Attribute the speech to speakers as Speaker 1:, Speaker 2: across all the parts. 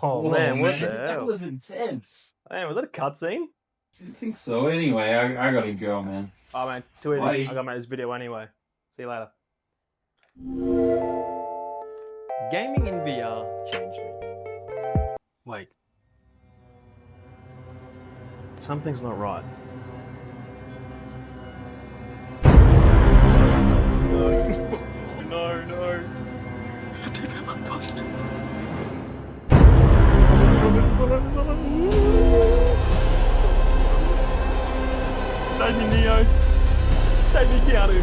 Speaker 1: Oh man, what the
Speaker 2: That
Speaker 1: hell?
Speaker 2: was intense.
Speaker 1: Man, was that a cutscene?
Speaker 2: I think so. Anyway, I gotta go, man.
Speaker 1: Oh man, too easy.
Speaker 2: Bye.
Speaker 1: I gotta make this video anyway. See you later. Gaming in VR changed me. Wait. Something's not right. No, no. Save me, Neo. Save me, Keanu.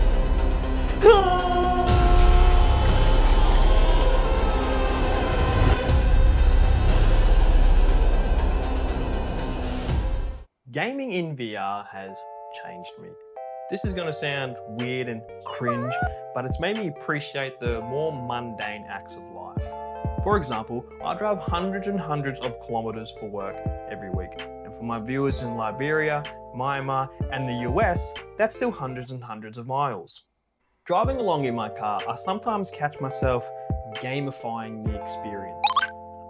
Speaker 1: Gaming in VR has changed me. This is gonna sound weird and cringe, but it's made me appreciate the more mundane acts of life. For example, I drive hundreds and hundreds of kilometers for work every week. And for my viewers in Liberia, Myanmar, and the US, that's still hundreds and hundreds of miles. Driving along in my car, I sometimes catch myself gamifying the experience.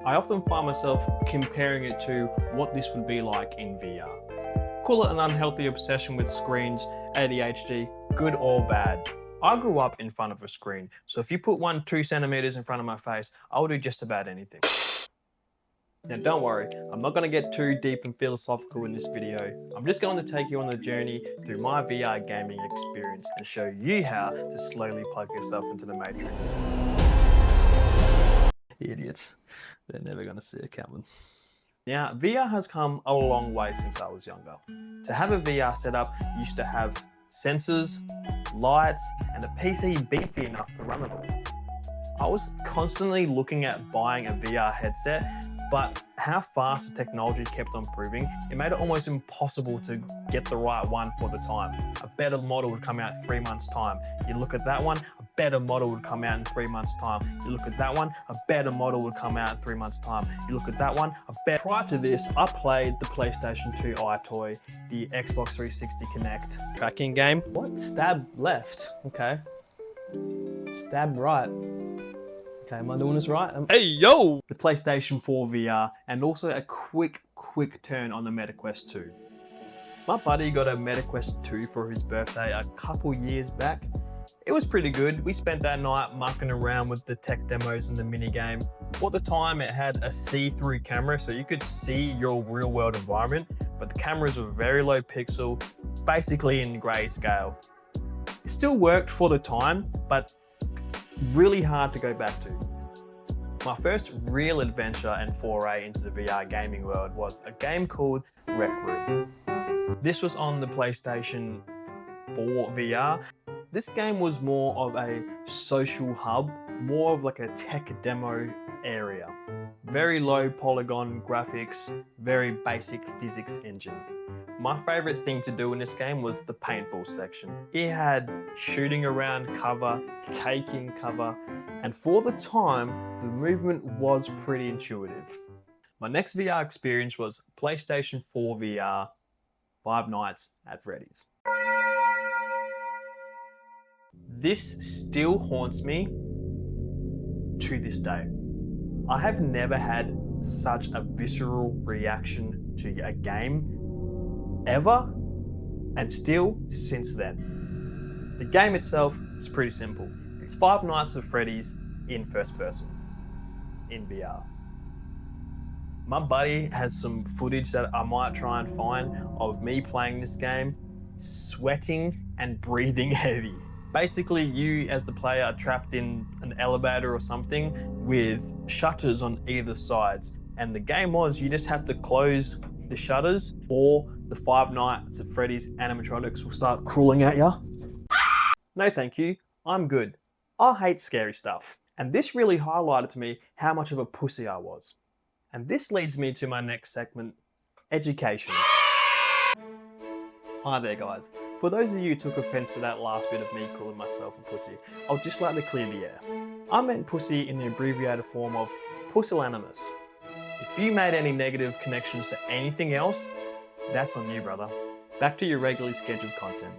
Speaker 1: I often find myself comparing it to what this would be like in VR. Call it an unhealthy obsession with screens, ADHD, good or bad. I grew up in front of a screen, so if you put 2 centimeters in front of my face, I'll do just about anything. Now don't worry, I'm not going to get too deep and philosophical in this video. I'm just going to take you on the journey through my VR gaming experience and show you how to slowly plug yourself into the Matrix. Idiots, they're never going to see it coming. Now, VR has come a long way since I was younger. To have a VR setup, you used to have sensors, lights, and a PC beefy enough to run it all. I was constantly looking at buying a VR headset, but how fast the technology kept on improving, it made it almost impossible to get the right one for the time. A better model would come out in 3 months' time. You look at that one, a better model would come out in 3 months' time. You look at that one, a better model would come out in 3 months' time. You look at that one, a better. Prior to this, I played the PlayStation 2 iToy, the Xbox 360 Kinect tracking game. What? Stab left. Okay. Stab right. Okay, am I doing this right? Hey, yo! The PlayStation 4 VR, and also a quick turn on the MetaQuest 2. My buddy got a MetaQuest 2 for his birthday a couple years back. It was pretty good. We spent that night mucking around with the tech demos and the minigame. For the time, it had a see-through camera, so you could see your real-world environment, but the cameras were very low pixel, basically in grayscale. It still worked for the time, but really hard to go back to. My first real adventure and foray into the VR gaming world was a game called Rec Room. This was on the PlayStation 4 VR. This game was more of a social hub, more of like a tech demo area. Very low polygon graphics, very basic physics engine. My favorite thing to do in this game was the paintball section. It had shooting around cover, taking cover, and for the time, the movement was pretty intuitive. My next VR experience was PlayStation 4 VR, Five Nights at Freddy's. This still haunts me to this day. I have never had such a visceral reaction to a game ever, and still since then. The game itself is pretty simple. It's Five Nights at Freddy's in first person, in VR. My buddy has some footage that I might try and find of me playing this game, sweating and breathing heavy. Basically, you as the player are trapped in an elevator or something with shutters on either sides. And the game was, you just have to close the shutters or the Five Nights at Freddy's animatronics will start crawling at you. No thank you, I'm good. I hate scary stuff. And this really highlighted to me how much of a pussy I was. And this leads me to my next segment, education. Hi there guys. For those of you who took offense to that last bit of me calling myself a pussy, I'd just like to clear the air. I meant pussy in the abbreviated form of pusillanimous. If you made any negative connections to anything else, that's on you, brother. Back to your regularly scheduled content.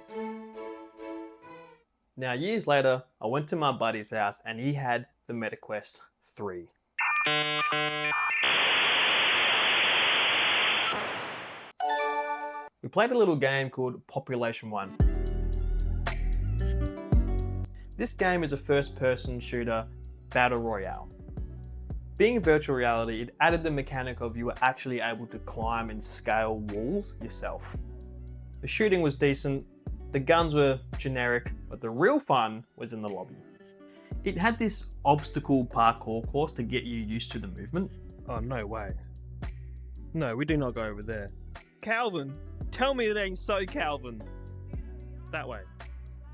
Speaker 1: Now, years later, I went to my buddy's house and he had the MetaQuest 3. We played a little game called Population 1. This game is a first-person shooter battle royale. Being virtual reality, it added the mechanic of you were actually able to climb and scale walls yourself. The shooting was decent, the guns were generic, but the real fun was in the lobby. It had this obstacle parkour course to get you used to the movement.
Speaker 3: Oh, no way. No, we do not go over there. Calvin, tell me it ain't so, Calvin. That way.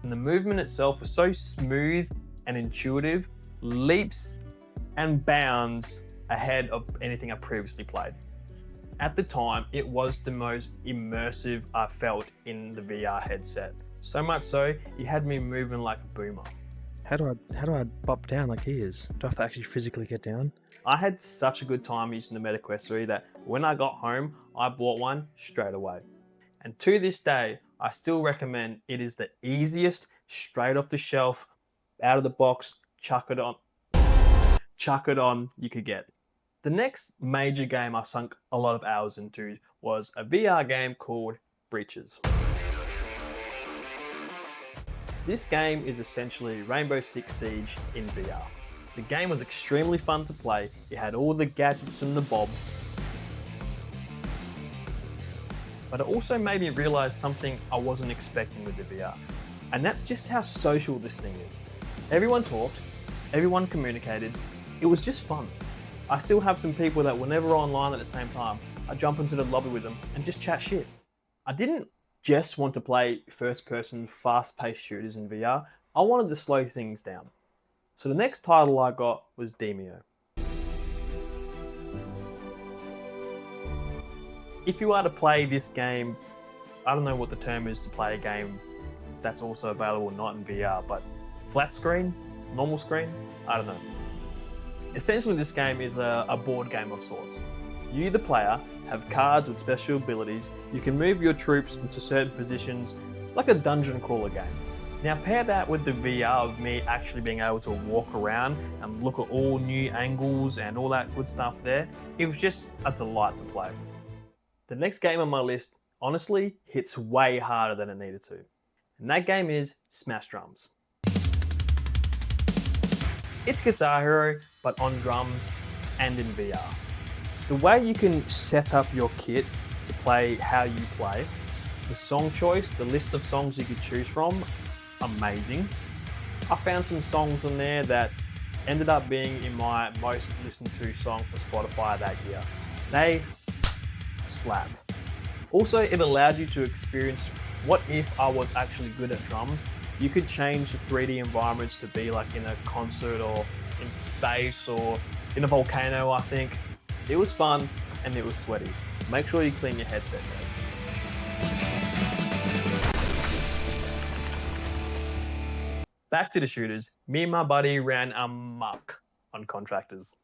Speaker 1: And the movement itself was so smooth and intuitive, leaps and bounds ahead of anything I previously played. At the time, it was the most immersive I felt in the VR headset. So much so, it had me moving like a boomer.
Speaker 3: How do I bop down like he is? Do I have to actually physically get down?
Speaker 1: I had such a good time using the MetaQuest 3 that when I got home, I bought one straight away. And to this day, I still recommend it is the easiest, straight off the shelf, out of the box, chuck it on you could get. The next major game I sunk a lot of hours into was a VR game called Breaches. This game is essentially Rainbow Six Siege in VR. The game was extremely fun to play. It had all the gadgets and the bobs. But it also made me realize something I wasn't expecting with the VR. And that's just how social this thing is. Everyone talked, everyone communicated. It was just fun. I still have some people that whenever we're online at the same time, I jump into the lobby with them and just chat shit. I didn't just want to play first-person, fast-paced shooters in VR. I wanted to slow things down. So the next title I got was Demeo. If you are to play this game, I don't know what the term is to play a game that's also available not in VR, but flat screen, normal screen, I don't know. Essentially, this game is a board game of sorts. You, the player, have cards with special abilities. You can move your troops into certain positions, like a dungeon crawler game. Now pair that with the VR of me actually being able to walk around and look at all new angles and all that good stuff there. It was just a delight to play. The next game on my list, honestly, hits way harder than it needed to. And that game is Smash Drums. It's Guitar Hero, but on drums and in VR. The way you can set up your kit to play how you play, the song choice, the list of songs you could choose from, amazing. I found some songs on there that ended up being in my most listened to song for Spotify that year. They slap. Also, it allowed you to experience what if I was actually good at drums. You could change the 3D environments to be like in a concert or in space or in a volcano, I think. It was fun and it was sweaty. Make sure you clean your headset, guys. Back to the shooters. Me and my buddy ran amok on Contractors.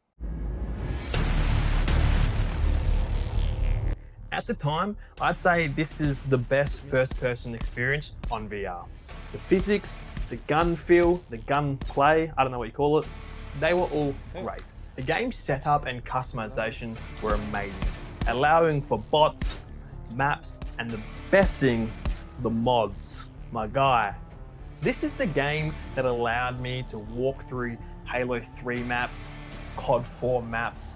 Speaker 1: At the time, I'd say this is the best first-person experience on VR. The physics, the gun feel, the gun play, I don't know what you call it, they were all great. The game setup and customization were amazing, allowing for bots, maps, and the best thing, the mods. My guy. This is the game that allowed me to walk through Halo 3 maps, COD 4 maps,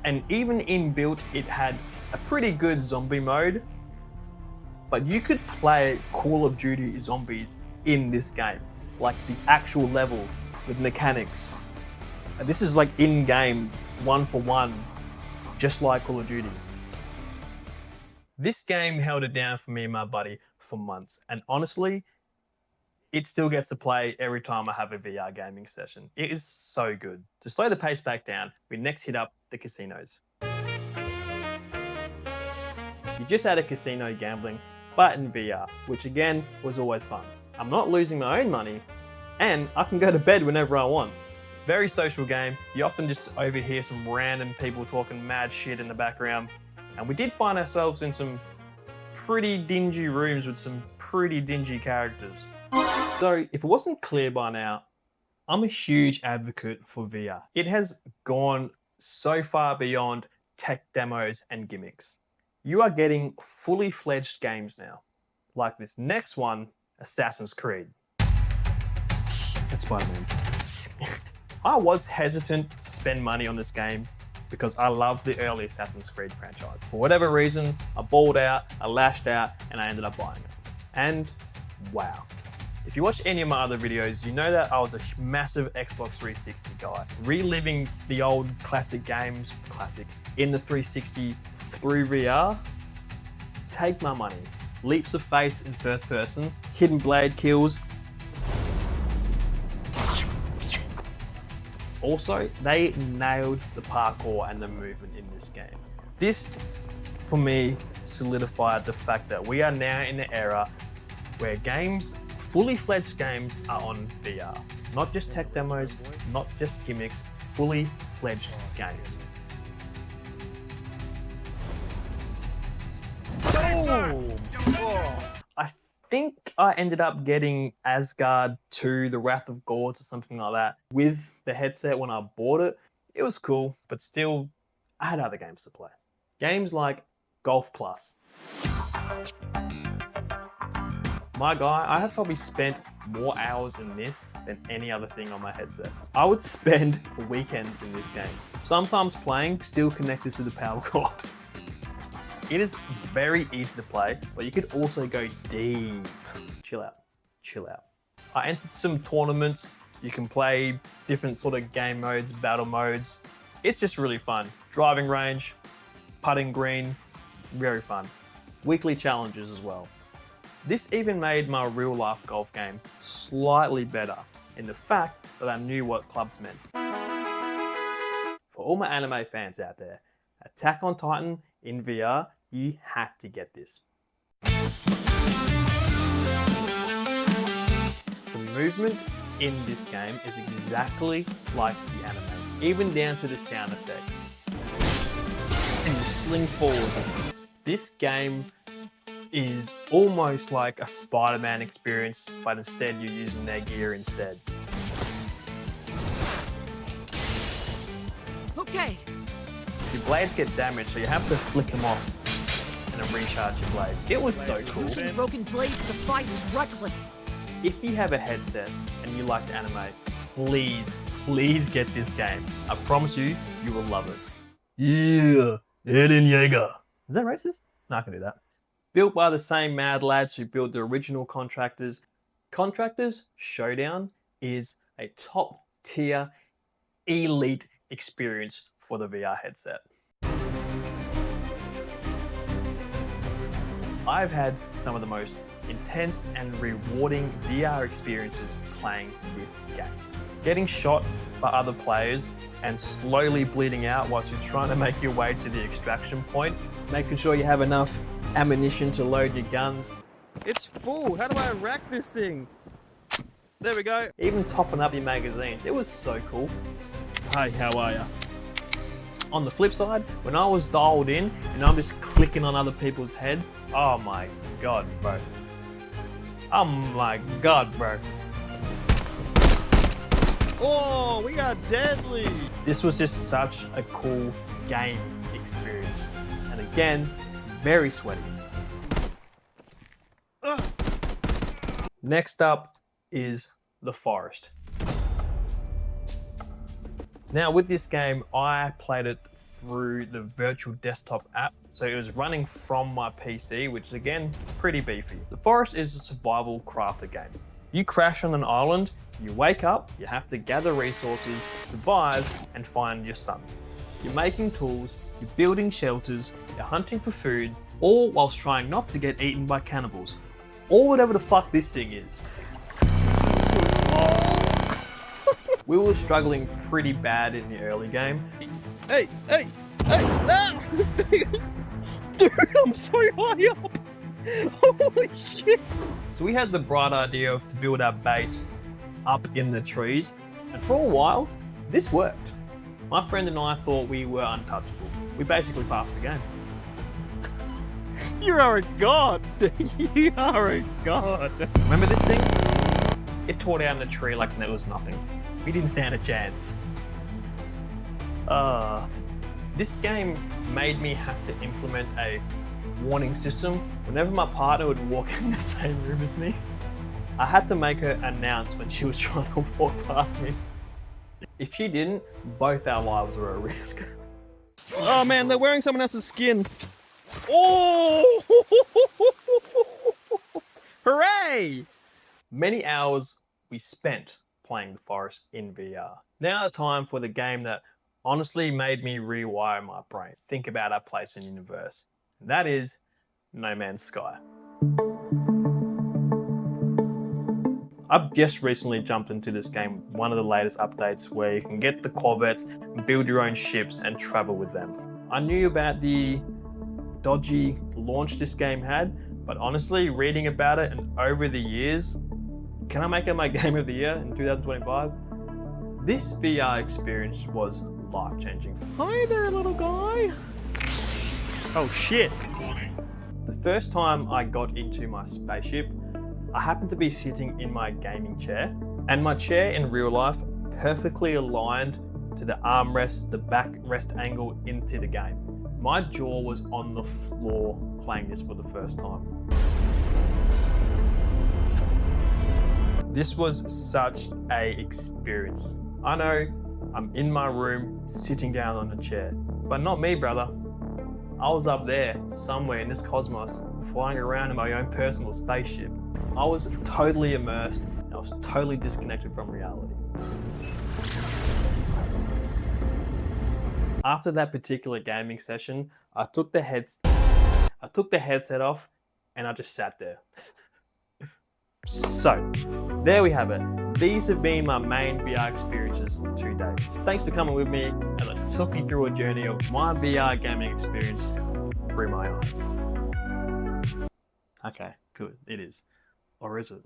Speaker 1: and even inbuilt it had a pretty good zombie mode, but you could play Call of Duty Zombies in this game, like the actual level with mechanics. And this is like in-game, 1-for-1, just like Call of Duty. This game held it down for me and my buddy for months, and honestly, it still gets to play every time I have a VR gaming session. It is so good. To slow the pace back down, we next hit up the casinos. You just had a casino gambling, but in VR, which again was always fun. I'm not losing my own money, and I can go to bed whenever I want. Very social game. You often just overhear some random people talking mad shit in the background, and we did find ourselves in some pretty dingy rooms with some pretty dingy characters. So if it wasn't clear by now, I'm a huge advocate for VR. It has gone so far beyond tech demos and gimmicks. you are getting fully fledged games now. Like this next one, Assassin's Creed. That's Spider-Man. I was hesitant to spend money on this game because I love the early Assassin's Creed franchise. For whatever reason, I balled out, I lashed out, and I ended up buying it. And wow. If you watch any of my other videos, you know that I was a massive Xbox 360 guy. Reliving the old classic games, in the 360 through VR, take my money. Leaps of faith in first person, hidden blade kills. Also, they nailed the parkour and the movement in this game. This, for me, solidified the fact that we are now in the era where games, fully fledged games, are on VR. Not just tech demos, not just gimmicks, fully fledged games. I think I ended up getting Asgard 2, The Wrath of Gods or something like that with the headset when I bought it. It was cool, but still, I had other games to play. Games like Golf Plus. My guy, I have probably spent more hours in this than any other thing on my headset. I would spend weekends in this game, sometimes playing still connected to the power cord. It is very easy to play, but you could also go deep. Chill out, chill out. I entered some tournaments. You can play different sort of game modes, battle modes. It's just really fun. Driving range, putting green, very fun. Weekly challenges as well. This even made my real life golf game slightly better in the fact that I knew what clubs meant. For all my anime fans out there, Attack on Titan in VR, you have to get this. The movement in this game is exactly like the anime, even down to the sound effects. And you sling forward. This game is almost like a Spider-Man experience, but instead you're using their gear instead.
Speaker 4: Okay.
Speaker 1: Your blades get damaged, so you have to flick them off and then recharge your blades. It was so cool.
Speaker 4: Using broken blades to fight is reckless.
Speaker 1: If you have a headset and you like anime, please get this game. I promise you, you will love it. Yeah, Eren Yeager. Is that racist? No, I can do that. Built by the same mad lads who built the original Contractors, Contractors Showdown is a top tier, elite experience for the VR headset. I've had some of the most intense and rewarding VR experiences playing this game. Getting shot by other players and slowly bleeding out whilst you're trying to make your way to the extraction point, making sure you have enough ammunition to load your guns.
Speaker 3: It's full. How do I rack this thing? There we go.
Speaker 1: Even topping up your magazines. It was so cool.
Speaker 3: Hi, how are ya?
Speaker 1: On the flip side, when I was dialed in and I'm just clicking on other people's heads, oh my god, bro. Oh my god, bro.
Speaker 3: Oh, we are deadly.
Speaker 1: This was just such a cool game experience. And again, very sweaty.
Speaker 3: Ugh.
Speaker 1: Next up is The Forest. Now with this game, I played it through the virtual desktop app. So it was running from my PC, which is again, pretty beefy. The Forest is a survival crafter game. You crash on an island, you wake up, you have to gather resources, survive, and find your son. You're making tools, you're building shelters, you're hunting for food, all whilst trying not to get eaten by cannibals. Or whatever the fuck this thing is. We were struggling pretty bad in the early game.
Speaker 3: Hey, no! Dude, I'm so high up. Holy shit.
Speaker 1: So we had the bright idea of to build our base up in the trees. And for a while, this worked. My friend and I thought we were untouchable. We basically passed the game.
Speaker 3: You are a god. You are a god.
Speaker 1: Remember this thing? It tore down the tree like there was nothing. We didn't stand a chance. This game made me have to implement a warning system. Whenever my partner would walk in the same room as me, I had to make her announce when she was trying to walk past me. If she didn't, both our lives were at risk.
Speaker 3: Oh man, they're wearing someone else's skin. Oh! Hooray!
Speaker 1: Many hours we spent playing The Forest in VR. Now the time for the game that honestly made me rewire my brain, think about our place in the universe. And that is No Man's Sky. I've just recently jumped into this game with one of the latest updates where you can get the Corvettes, build your own ships and travel with them. I knew about the dodgy launch this game had, but honestly, reading about it and over the years, can I make it my game of the year in 2025? This VR experience was life-changing.
Speaker 3: Hi there, little guy. Oh shit.
Speaker 1: The first time I got into my spaceship, I happened to be sitting in my gaming chair, and my chair in real life perfectly aligned to the armrest, the backrest angle into the game. My jaw was on the floor playing this for the first time. This was such a experience. I know I'm in my room, sitting down on a chair, but not me, brother. I was up there, somewhere in this cosmos, flying around in my own personal spaceship. I was totally immersed, and I was totally disconnected from reality. After that particular gaming session, I took the headset off, and I just sat there. So, there we have it. These have been my main VR experiences to date. So thanks for coming with me, and I took you through a journey of my VR gaming experience through my eyes. Okay, good, it is. Or is it?